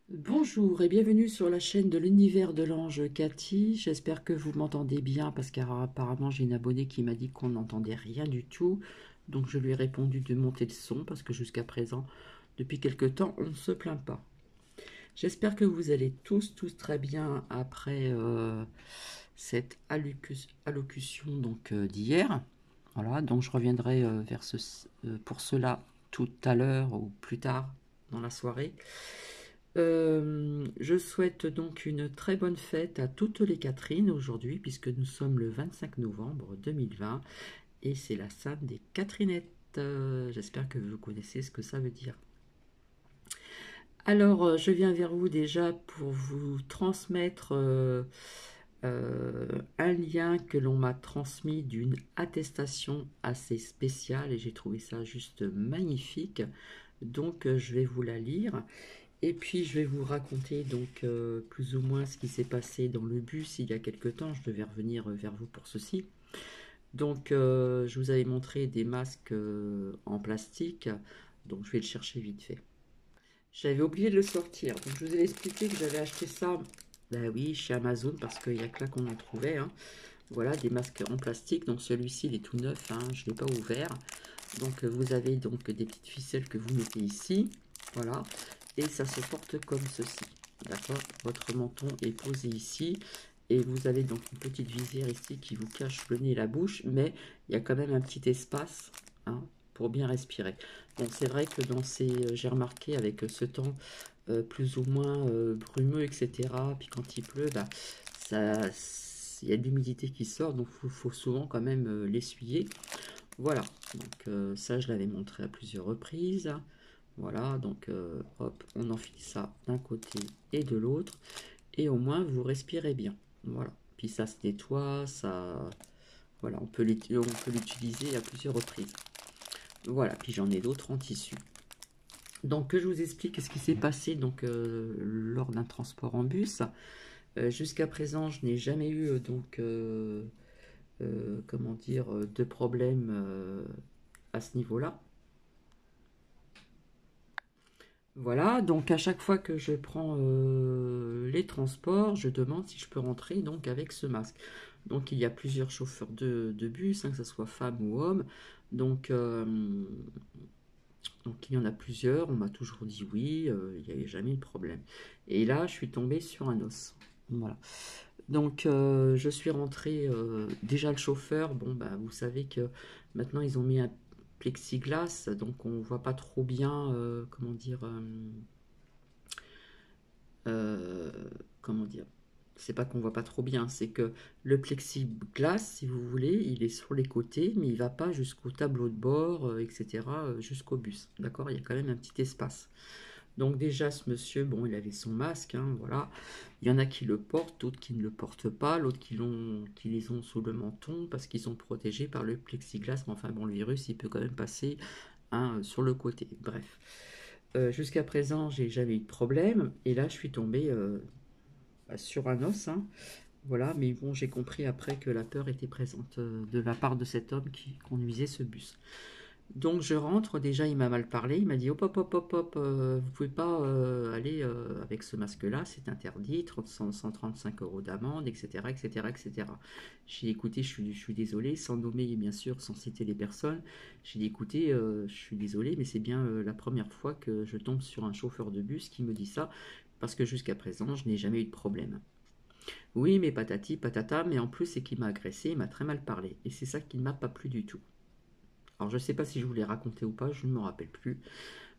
Bonjour et bienvenue sur la chaîne de l'univers de l'ange Cathy. J'espère que vous m'entendez bien parce qu'apparemment j'ai une abonnée qui m'a dit qu'on n'entendait rien du tout. Donc je lui ai répondu de monter le son parce que jusqu'à présent, depuis quelque temps, on ne se plaint pas. J'espère que vous allez tous très bien après cette allocution d'hier. Voilà, donc je reviendrai pour cela tout à l'heure ou plus tard dans la soirée. Je souhaite donc une très bonne fête à toutes les Catherines aujourd'hui, puisque nous sommes le 25 novembre 2020 et c'est la Sainte des Catherinettes. J'espère que vous connaissez ce que ça veut dire. Alors, je viens vers vous déjà pour vous transmettre un lien que l'on m'a transmis d'une attestation assez spéciale et j'ai trouvé ça juste magnifique. Donc, je vais vous la lire. Et puis je vais vous raconter donc plus ou moins ce qui s'est passé dans le bus il y a quelque temps. Je devais revenir vers vous pour ceci. Donc je vous avais montré des masques en plastique. Donc je vais le chercher vite fait. J'avais oublié de le sortir. Donc je vous ai expliqué que j'avais acheté ça. Ben oui, chez Amazon parce qu'il n'y a que là qu'on en trouvait, hein. Voilà, des masques en plastique. Donc celui-ci il est tout neuf, hein. Je ne l'ai pas ouvert. Donc vous avez donc des petites ficelles que vous mettez ici. Voilà. Et ça se porte comme ceci. D'accord. Votre menton est posé ici. Et vous avez donc une petite visière ici qui vous cache le nez et la bouche. Mais il y a quand même un petit espace, hein, pour bien respirer. Donc c'est vrai que j'ai remarqué avec ce temps plus ou moins brumeux, etc. Puis quand il pleut, bah, ça, il y a de l'humidité qui sort. Donc faut souvent quand même l'essuyer. Voilà, donc ça je l'avais montré à plusieurs reprises. Voilà, donc hop, on enfile ça d'un côté et de l'autre. Et au moins vous respirez bien. Voilà, puis ça se nettoie, ça... Voilà, on peut l'utiliser à plusieurs reprises. Voilà, puis j'en ai d'autres en tissu. Donc que je vous explique ce qui s'est passé donc lors d'un transport en bus. Jusqu'à présent, je n'ai jamais eu comment dire, de problème à ce niveau-là. Voilà, donc à chaque fois que je prends les transports, je demande si je peux rentrer donc avec ce masque. Donc il y a plusieurs chauffeurs de bus, hein, que ce soit femme ou homme. Donc, donc il y en a plusieurs, on m'a toujours dit oui, il n'y avait jamais eu de problème. Et là, je suis tombée sur un os. Voilà. Donc je suis rentrée, déjà le chauffeur, bon bah vous savez que maintenant ils ont mis un plexiglas, donc on voit pas trop bien, comment dire, euh, comment dire, c'est pas qu'on voit pas trop bien, c'est que le plexiglas, si vous voulez, il est sur les côtés, mais il va pas jusqu'au tableau de bord, etc., jusqu'au bus, d'accord. Il y a quand même un petit espace. Donc déjà, ce monsieur, bon, il avait son masque, hein, voilà. Il y en a qui le portent, d'autres qui ne le portent pas, l'autre qui les ont sous le menton parce qu'ils sont protégés par le plexiglas. Mais enfin, bon, le virus, il peut quand même passer, hein, sur le côté. Bref. Jusqu'à présent, j'ai jamais eu de problème. Et là, je suis tombée sur un os, hein. Voilà, mais bon, j'ai compris après que la peur était présente de la part de cet homme qui conduisait ce bus. Donc je rentre, déjà il m'a mal parlé, il m'a dit hop hop hop hop hop, vous pouvez pas aller avec ce masque-là, c'est interdit, 135 euros d'amende, etc. etc. etc. J'ai dit écoutez, je suis désolé, sans nommer bien sûr, sans citer les personnes, j'ai dit écoutez, je suis désolé, mais c'est bien la première fois que je tombe sur un chauffeur de bus qui me dit ça, parce que jusqu'à présent je n'ai jamais eu de problème. Oui, mais patati patata, mais en plus c'est qu'il m'a agressé, il m'a très mal parlé, et c'est ça qui ne m'a pas plu du tout. Alors je ne sais pas si je vous l'ai raconté ou pas, je ne me rappelle plus.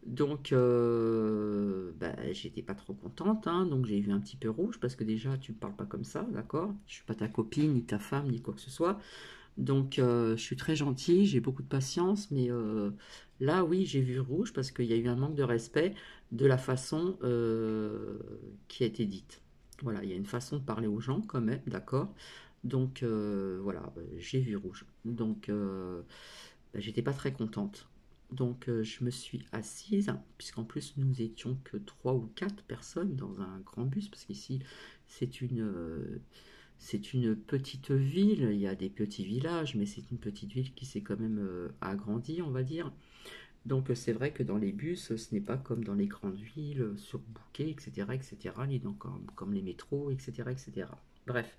Donc bah, j'étais pas trop contente, hein, donc j'ai eu un petit peu rouge parce que déjà tu me parles pas comme ça, d'accord? Je suis pas ta copine, ni ta femme, ni quoi que ce soit. Donc je suis très gentille, j'ai beaucoup de patience, mais là oui j'ai vu rouge parce qu'il y a eu un manque de respect de la façon qui a été dite. Voilà, il y a une façon de parler aux gens quand même, d'accord? Donc voilà, j'ai vu rouge. Donc bah, j'étais pas très contente. Donc je me suis assise, puisqu'en plus nous étions que trois ou quatre personnes dans un grand bus, parce qu'ici c'est une petite ville, il y a des petits villages, mais c'est une petite ville qui s'est quand même agrandie, on va dire. Donc c'est vrai que dans les bus, ce n'est pas comme dans les grandes villes, surbookées, etc., ni comme les métros, etc. Bref,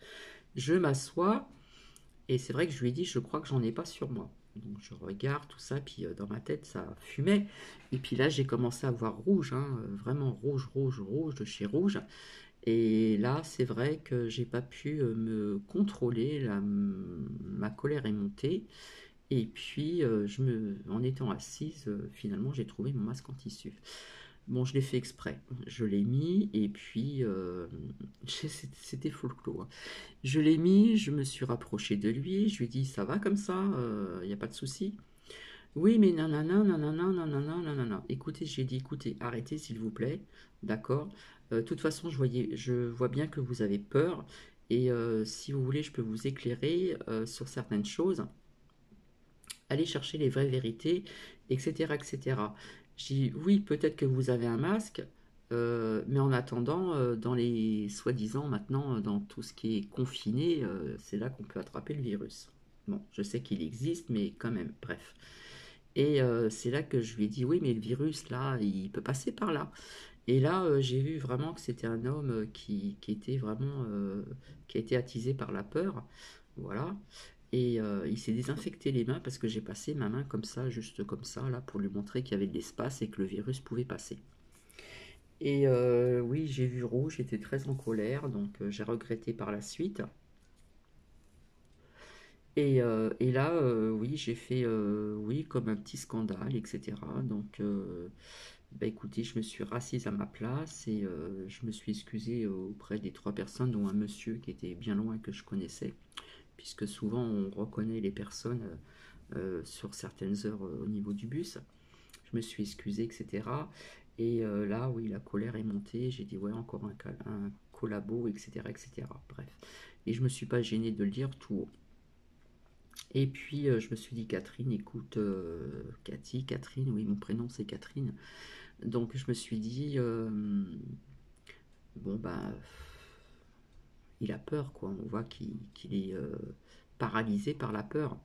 je m'assois et c'est vrai que je lui ai dit, je crois que j'en ai pas sur moi. Donc je regarde tout ça, puis dans ma tête ça fumait. Et puis là j'ai commencé à voir rouge, hein, vraiment rouge, rouge, rouge, de chez rouge. Et là c'est vrai que j'ai pas pu me contrôler, ma colère est montée. Et puis en étant assise, finalement j'ai trouvé mon masque en tissu. Bon, je l'ai fait exprès. Je l'ai mis et puis c'était folklore, hein. Je l'ai mis, je me suis rapproché de lui, je lui ai dit ça va comme ça, il n'y a pas de souci. Oui, mais nanana, nanana, nanana, nanana. Écoutez, j'ai dit écoutez, arrêtez s'il vous plaît, d'accord. De toute façon, je vois bien que vous avez peur et si vous voulez, je peux vous éclairer sur certaines choses. Allez chercher les vraies vérités, etc., etc. J'ai dit oui, peut-être que vous avez un masque, mais en attendant, dans les soi-disant maintenant, dans tout ce qui est confiné, c'est là qu'on peut attraper le virus. Bon, je sais qu'il existe, mais quand même, bref. Et c'est là que je lui ai dit oui, mais le virus là, il peut passer par là. Et là, j'ai vu vraiment que c'était un homme qui était vraiment, qui a été attisé par la peur, voilà. Et il s'est désinfecté les mains parce que j'ai passé ma main comme ça, juste comme ça, là, pour lui montrer qu'il y avait de l'espace et que le virus pouvait passer. Et oui, j'ai vu rouge, j'étais très en colère, donc j'ai regretté par la suite. Et là, oui, j'ai fait, oui, comme un petit scandale, etc. Donc, bah écoutez, je me suis rassise à ma place et je me suis excusée auprès des trois personnes, dont un monsieur qui était bien loin que je connaissais, puisque souvent on reconnaît les personnes sur certaines heures au niveau du bus. Je me suis excusée, etc. Et là, oui, la colère est montée. J'ai dit, ouais, encore un collabo, etc., etc. Bref. Et je me suis pas gênée de le dire tout haut. Et puis, je me suis dit, Catherine, écoute, Cathy, Catherine, oui, mon prénom c'est Catherine. Donc, je me suis dit, bon, bah, il a peur, quoi. On voit qu'il est paralysé par la peur.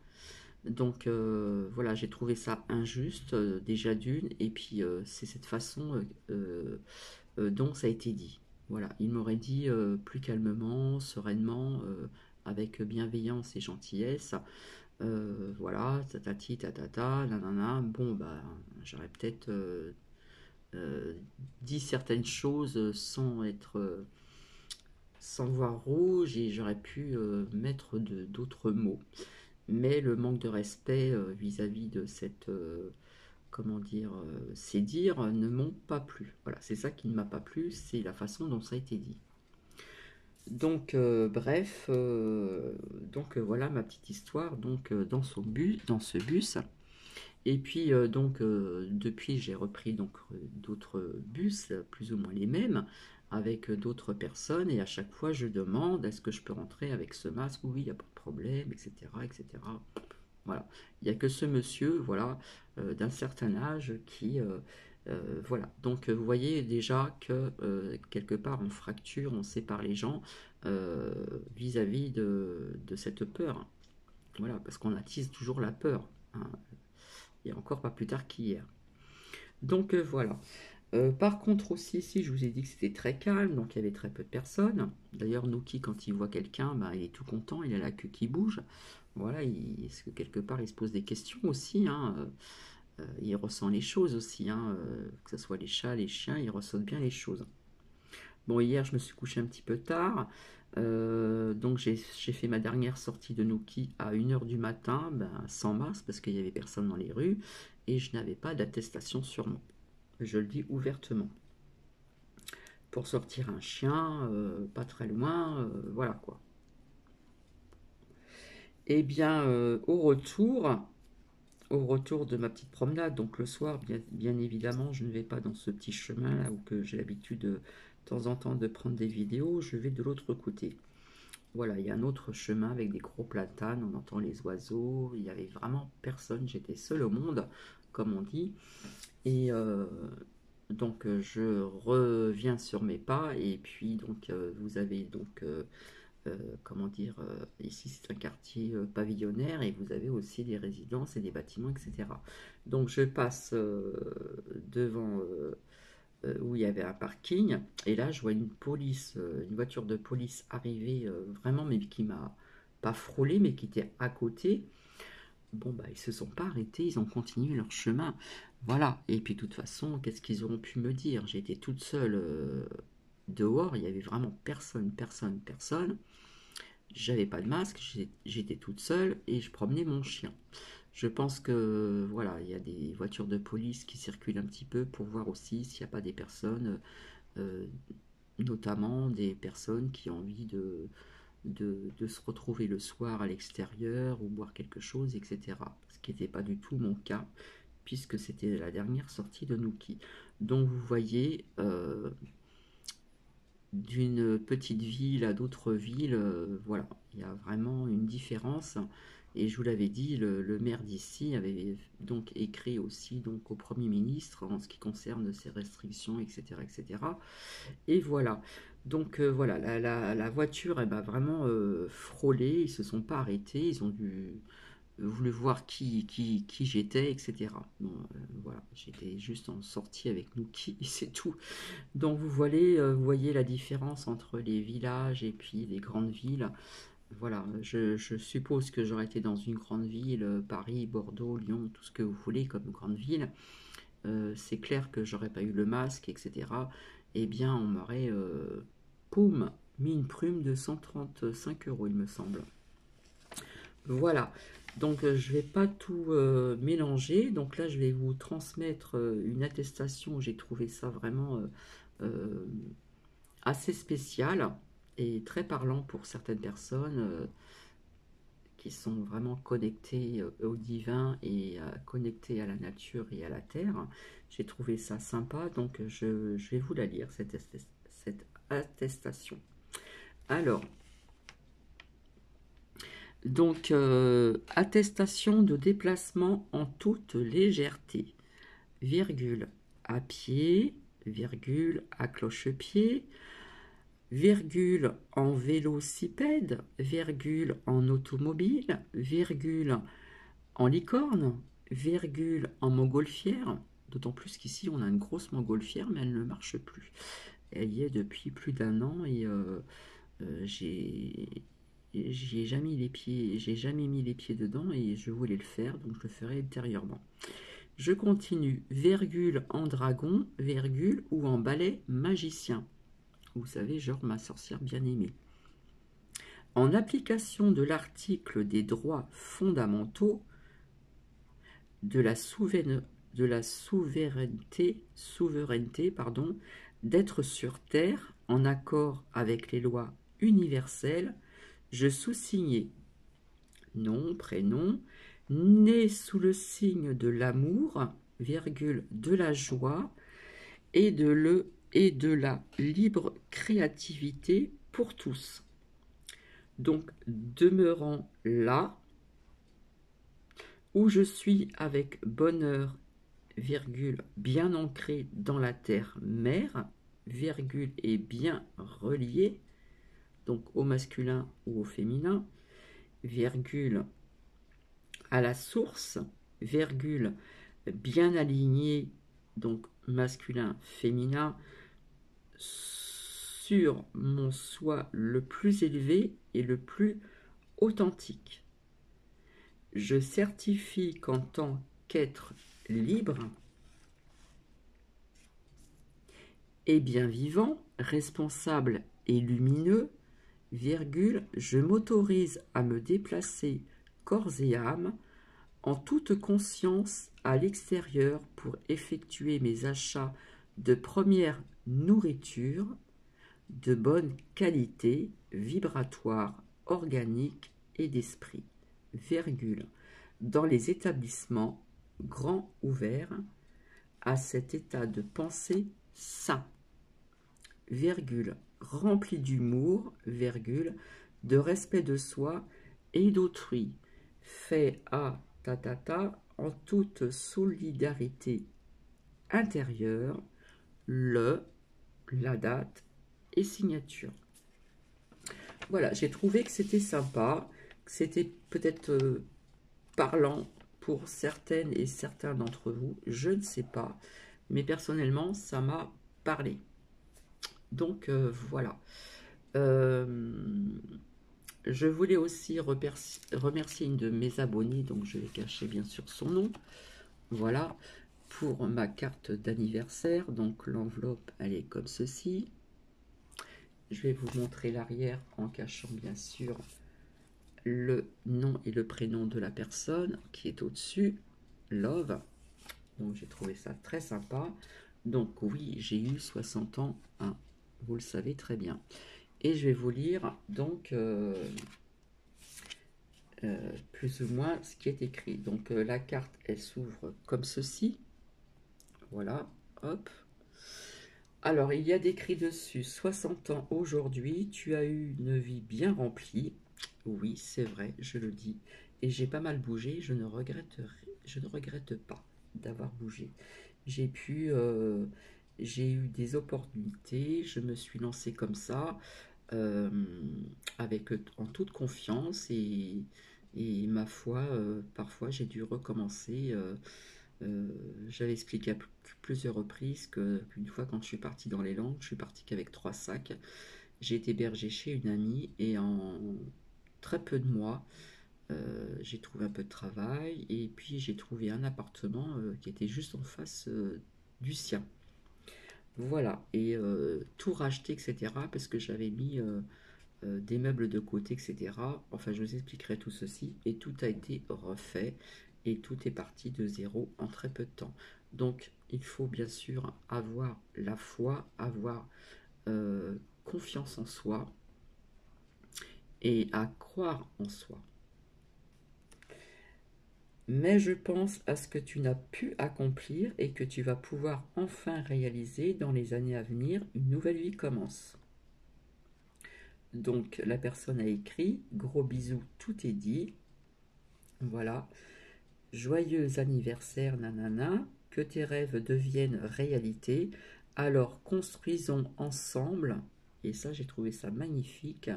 Donc voilà, j'ai trouvé ça injuste déjà d'une, et puis c'est cette façon dont ça a été dit. Voilà, il m'aurait dit plus calmement, sereinement, avec bienveillance et gentillesse. Voilà, tatati, tatata, nanana. Bon, bah, j'aurais peut-être dit certaines choses sans voir rouge, et j'aurais pu mettre d'autres mots. Mais le manque de respect vis-à-vis de cette, comment dire, ces dires ne m'ont pas plu. Voilà, c'est ça qui ne m'a pas plu, c'est la façon dont ça a été dit. Donc, bref, voilà ma petite histoire donc dans ce bus. Et puis donc depuis j'ai repris donc d'autres bus, plus ou moins les mêmes, avec d'autres personnes, et à chaque fois je demande est-ce que je peux rentrer avec ce masque? Oui, il n'y a pas de problème, etc., etc. Voilà, il n'y a que ce monsieur, voilà, d'un certain âge voilà. Donc vous voyez déjà que quelque part on fracture, on sépare les gens euh, vis-à-vis de cette peur. Voilà, parce qu'on attise toujours la peur, hein, et encore pas plus tard qu'hier. Donc voilà. Par contre aussi, si je vous ai dit que c'était très calme, donc il y avait très peu de personnes. D'ailleurs, Nuki, quand il voit quelqu'un, bah, il est tout content, il a la queue qui bouge. Voilà, est-ce que quelque part il se pose des questions aussi, hein, il ressent les choses aussi, hein, que ce soit les chats, les chiens, il ressent bien les choses. Bon, hier je me suis couché un petit peu tard, donc j'ai fait ma dernière sortie de Nuki à 1 h du matin, ben, sans masque parce qu'il n'y avait personne dans les rues, et je n'avais pas d'attestation sur moi. Je le dis ouvertement. Pour sortir un chien, pas très loin, voilà quoi. Eh bien, au retour de ma petite promenade, donc le soir, bien évidemment, je ne vais pas dans ce petit chemin là où que j'ai l'habitude de temps en temps de prendre des vidéos, je vais de l'autre côté. Voilà, il y a un autre chemin avec des gros platanes, on entend les oiseaux, il n'y avait vraiment personne, j'étais seul au monde, comme on dit. Et donc je reviens sur mes pas, et puis donc vous avez donc comment dire, ici c'est un quartier pavillonnaire et vous avez aussi des résidences et des bâtiments, etc. Donc je passe devant où il y avait un parking et là je vois une voiture de police arriver vraiment, mais qui m'a pas frôlé, mais qui était à côté. Bon, bah, ils se sont pas arrêtés, ils ont continué leur chemin. Voilà. Et puis, de toute façon, qu'est-ce qu'ils auront pu me dire? J'étais toute seule dehors, il y avait vraiment personne, personne, personne. J'avais pas de masque, j'étais toute seule et je promenais mon chien. Je pense que, voilà, il y a des voitures de police qui circulent un petit peu pour voir aussi s'il n'y a pas des personnes, euh, notamment des personnes qui ont envie de se retrouver le soir à l'extérieur ou boire quelque chose, etc. Ce qui n'était pas du tout mon cas, puisque c'était la dernière sortie de Nuki. Donc vous voyez, d'une petite ville à d'autres villes, voilà, il y a vraiment une différence. Et je vous l'avais dit, le maire d'ici avait donc écrit aussi donc au Premier ministre en ce qui concerne ces restrictions, etc., etc. Et voilà. Donc voilà, la voiture, elle m'a vraiment frôlé. Ils se sont pas arrêtés. Ils ont voulu voir qui j'étais, etc. Bon, voilà, j'étais juste en sortie avec Nuki, c'est tout. Donc vous voyez la différence entre les villages et puis les grandes villes. Voilà, je suppose que j'aurais été dans une grande ville, Paris, Bordeaux, Lyon, tout ce que vous voulez comme grande ville. C'est clair que j'aurais pas eu le masque, etc. Eh bien, on m'aurait, poum, mis une prime de 135 €, il me semble. Voilà. Donc, je vais pas tout mélanger. Donc là, je vais vous transmettre une attestation. J'ai trouvé ça vraiment euh, assez spécial et très parlant pour certaines personnes qui sont vraiment connectées au divin et connectées à la nature et à la terre. J'ai trouvé ça sympa, donc je vais vous la lire, cette attestation. Alors, donc, attestation de déplacement en toute légèreté, virgule, à pied, virgule, à cloche-pied, virgule, en vélocipède, virgule, en automobile, virgule, en licorne, virgule, en montgolfière, d'autant plus qu'ici on a une grosse montgolfière, mais elle ne marche plus. Elle y est depuis plus d'1 an et j'y ai jamais mis les pieds, j'ai jamais mis les pieds dedans et je voulais le faire, donc je le ferai ultérieurement. Je continue, virgule, en dragon, virgule, ou en balai magicien. Vous savez, genre ma sorcière bien-aimée. En application de l'article des droits fondamentaux, de la souveraineté, pardon, d'être sur terre en accord avec les lois universelles, je sous-signais nom, prénom, né sous le signe de l'amour, virgule, de la joie et de la libre créativité pour tous. Donc, demeurant là, où je suis avec bonheur, virgule, bien ancré dans la terre-mère, virgule, et bien relié, donc au masculin ou au féminin, virgule, à la source, virgule, bien aligné, donc masculin, féminin, sur mon soi le plus élevé et le plus authentique. Je certifie qu'en tant qu'être libre et bien vivant, responsable et lumineux, virgule, je m'autorise à me déplacer corps et âme en toute conscience à l'extérieur pour effectuer mes achats de première nourriture de bonne qualité, vibratoire, organique et d'esprit, virgule, dans les établissements grands ouverts à cet état de pensée sain, virgule, rempli d'humour, virgule, de respect de soi et d'autrui, fait à en toute solidarité intérieure, la date et signature. Voilà, j'ai trouvé que c'était sympa, que c'était peut-être parlant pour certaines et certains d'entre vous, je ne sais pas, mais personnellement, ça m'a parlé. Donc voilà. Euh, je voulais aussi remercier une de mes abonnées, donc je vais cacher bien sûr son nom. Voilà, pour ma carte d'anniversaire. Donc l'enveloppe, elle est comme ceci. Je vais vous montrer l'arrière en cachant bien sûr le nom et le prénom de la personne qui est au-dessus. Love. Donc j'ai trouvé ça très sympa. Donc oui, j'ai eu 60 ans, hein, vous le savez très bien. Et je vais vous lire donc plus ou moins ce qui est écrit. Donc la carte, elle s'ouvre comme ceci. Voilà, hop. Alors, il y a décrit dessus 60 ans aujourd'hui, tu as eu une vie bien remplie. Oui, c'est vrai, je le dis. Et j'ai pas mal bougé, je ne regrette pas d'avoir bougé. J'ai pu, j'ai eu des opportunités, je me suis lancé comme ça, euh, avec en toute confiance et ma foi, parfois j'ai dû recommencer. Euh, J'avais expliqué à plusieurs reprises qu'une fois quand je suis partie dans les Landes, je suis partie qu'avec 3 sacs. J'ai été hébergée chez une amie et en très peu de mois, j'ai trouvé un peu de travail et puis j'ai trouvé un appartement qui était juste en face du sien. Voilà, et tout racheté, etc. parce que j'avais mis des meubles de côté, etc. Enfin, je vous expliquerai tout ceci. Et tout a été refait et tout est parti de zéro en très peu de temps. Donc, il faut bien sûr avoir la foi, avoir confiance en soi et à croire en soi. Mais je pense à ce que tu n'as pu accomplir et que tu vas pouvoir enfin réaliser dans les années à venir. Une nouvelle vie commence. Donc la personne a écrit, gros bisous, tout est dit. Voilà, joyeux anniversaire, nanana, que tes rêves deviennent réalité. Alors construisons ensemble, et ça j'ai trouvé ça magnifique,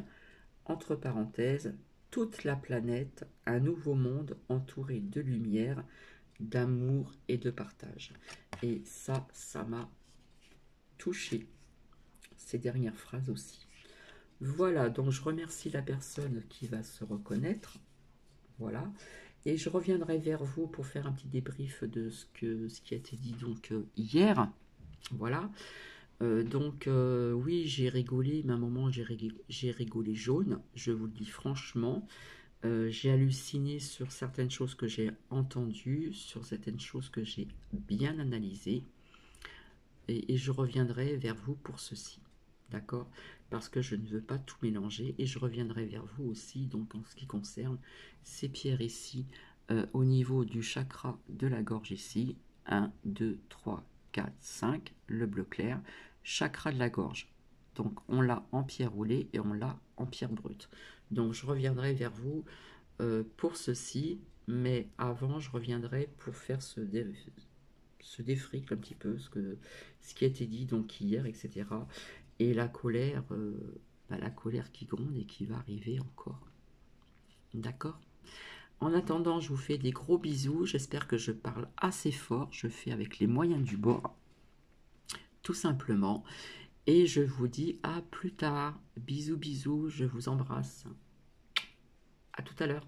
entre parenthèses, toute la planète, un nouveau monde entouré de lumière, d'amour et de partage. Et ça m'a touché, ces dernières phrases aussi. Voilà, donc je remercie la personne qui va se reconnaître. Voilà. Et je reviendrai vers vous pour faire un petit débrief de ce qui a été dit donc hier. Voilà. Oui, j'ai rigolé, mais à un moment j'ai rigolé jaune, je vous le dis franchement. J'ai halluciné sur certaines choses que j'ai entendues, sur certaines choses que j'ai bien analysées. Et je reviendrai vers vous pour ceci. D'accord? Parce que je ne veux pas tout mélanger et je reviendrai vers vous aussi, donc en ce qui concerne ces pierres ici, au niveau du chakra de la gorge ici. 1, 2, 3, 4, 5, le bleu clair, chakra de la gorge. Donc on l'a en pierre roulée et on l'a en pierre brute. Donc je reviendrai vers vous pour ceci, mais avant je reviendrai pour faire se défrique un petit peu ce qui a été dit donc hier, etc. Et la colère qui gronde et qui va arriver encore. D'accord? En attendant, je vous fais des gros bisous. J'espère que je parle assez fort. Je fais avec les moyens du bord, tout simplement. Et je vous dis à plus tard. Bisous, bisous. Je vous embrasse. À tout à l'heure.